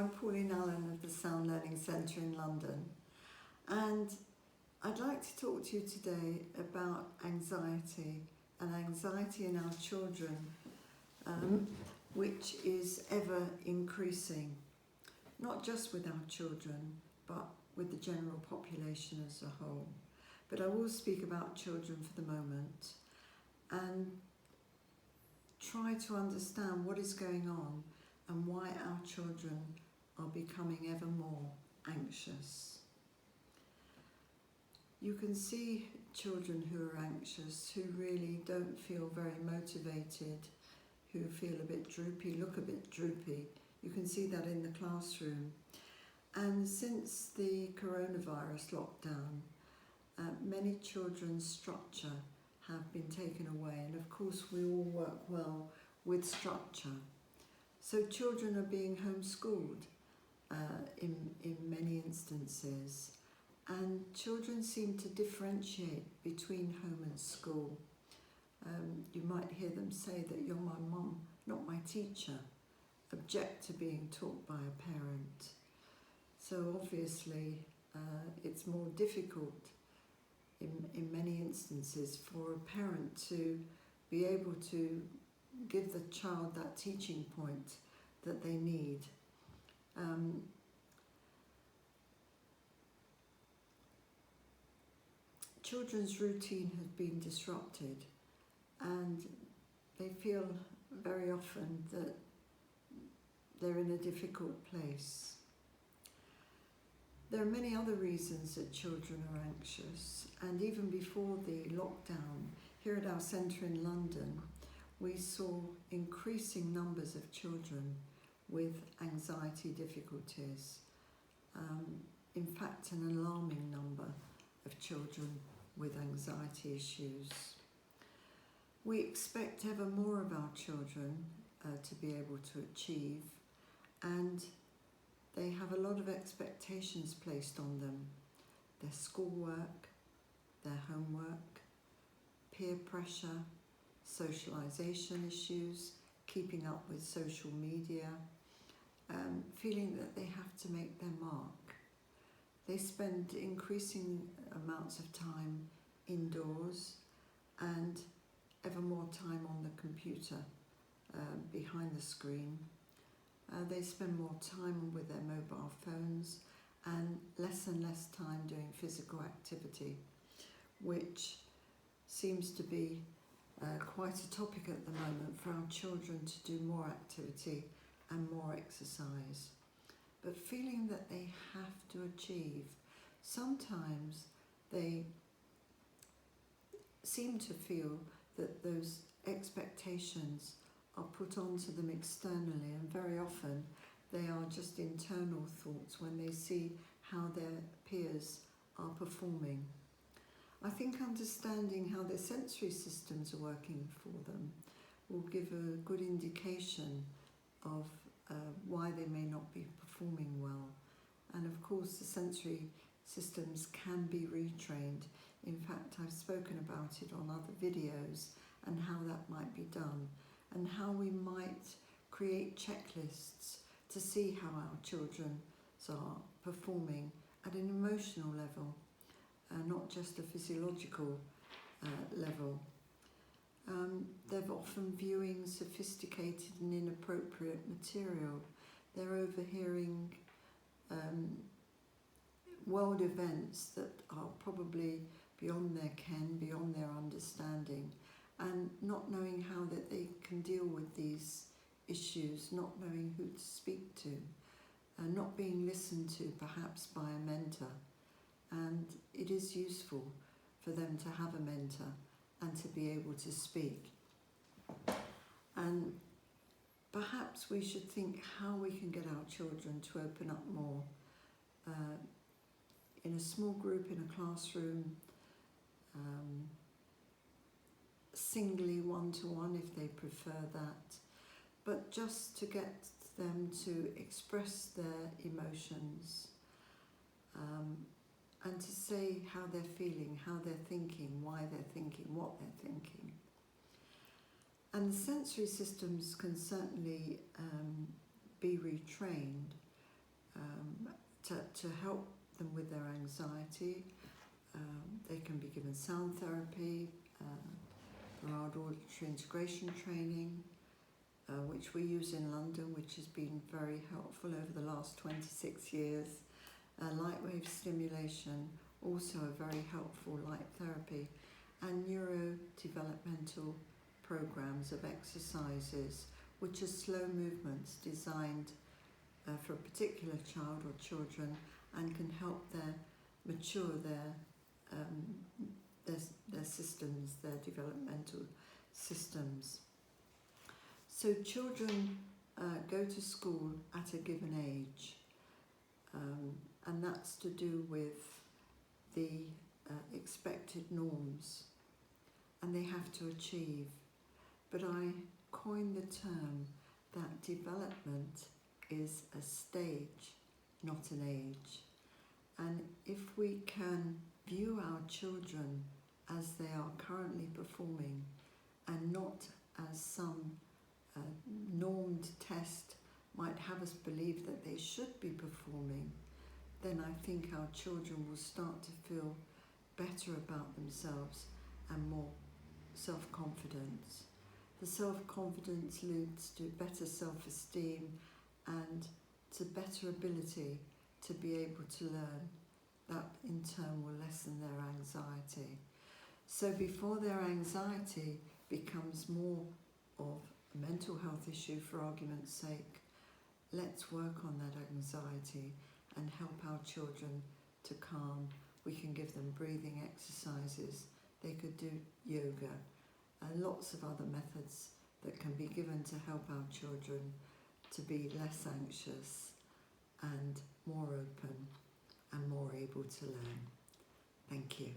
I'm Pauline Allen of the Sound Learning Centre in London, and I'd like to talk to you today about anxiety and anxiety in our children, which is ever increasing, not just with our children, but with the general population as a whole. But I will speak about children for the moment and try to understand what is going on and why our children are becoming ever more anxious. You can see children who are anxious, who really don't feel very motivated, who feel a bit droopy, look a bit droopy. You can see that in the classroom. And since the coronavirus lockdown, many children's structure have been taken away, and of course we all work well with structure. So children are being homeschooled in many instances, and children seem to differentiate between home and school. You might hear them say that you're my mum, not my teacher, object to being taught by a parent. So obviously it's more difficult in many instances for a parent to be able to give the child that teaching point that they need. Children's routine has been disrupted, and they feel very often that they're in a difficult place. There are many other reasons that children are anxious, and even before the lockdown, here at our centre in London, we saw increasing numbers of children with anxiety difficulties. In fact, an alarming number of children with anxiety issues. We expect ever more of our children to be able to achieve, and they have a lot of expectations placed on them. Their schoolwork, their homework, peer pressure, socialisation issues, keeping up with social media, feeling that they have to make their mark. They spend increasing amounts of time indoors and ever more time on the computer, behind the screen. They spend more time with their mobile phones and less time doing physical activity, which seems to be quite a topic at the moment for our children to do more activity and more exercise. But feeling that they have to achieve, sometimes they seem to feel that those expectations are put onto them externally, and very often they are just internal thoughts when they see how their peers are performing. I think understanding how their sensory systems are working for them will give a good indication of why they may not be performing well. And of course the sensory systems can be retrained. In fact, I've spoken about it on other videos and how that might be done, and how we might create checklists to see how our children are performing at an emotional level, not just a physiological level. They're often viewing sophisticated and inappropriate material. They're overhearing world events that are probably beyond their ken, beyond their understanding, and not knowing how that they can deal with these issues, not knowing who to speak to, and not being listened to perhaps by a mentor. And it is useful for them to have a mentor and to be able to speak. And perhaps we should think how we can get our children to open up more, in a small group, in a classroom, singly, one-to-one if they prefer that, but just to get them to express their emotions, and to say how they're feeling, how they're thinking, why they're thinking, what they're thinking. And the sensory systems can certainly be retrained, to help them with their anxiety. They can be given sound therapy, Barrard auditory integration training, which we use in London, which has been very helpful over the last 26 years. Light wave stimulation, also a very helpful light therapy, and neurodevelopmental programs of exercises, which are slow movements designed for a particular child or children and can help mature their systems, their developmental systems. So children go to school at a given age, and that's to do with the expected norms, and they have to achieve. But I coined the term that development is a stage, not an age. And if we can view our children as they are currently performing and not as some normed test might have us believe that they should be performing, then I think our children will start to feel better about themselves and more self-confidence. The self-confidence leads to better self-esteem and to better ability to be able to learn. That in turn will lessen their anxiety. So before their anxiety becomes more of a mental health issue, for argument's sake, let's work on that anxiety and help our children to calm. We can give them breathing exercises, they could do yoga, and lots of other methods that can be given to help our children to be less anxious and more open and more able to learn. Thank you.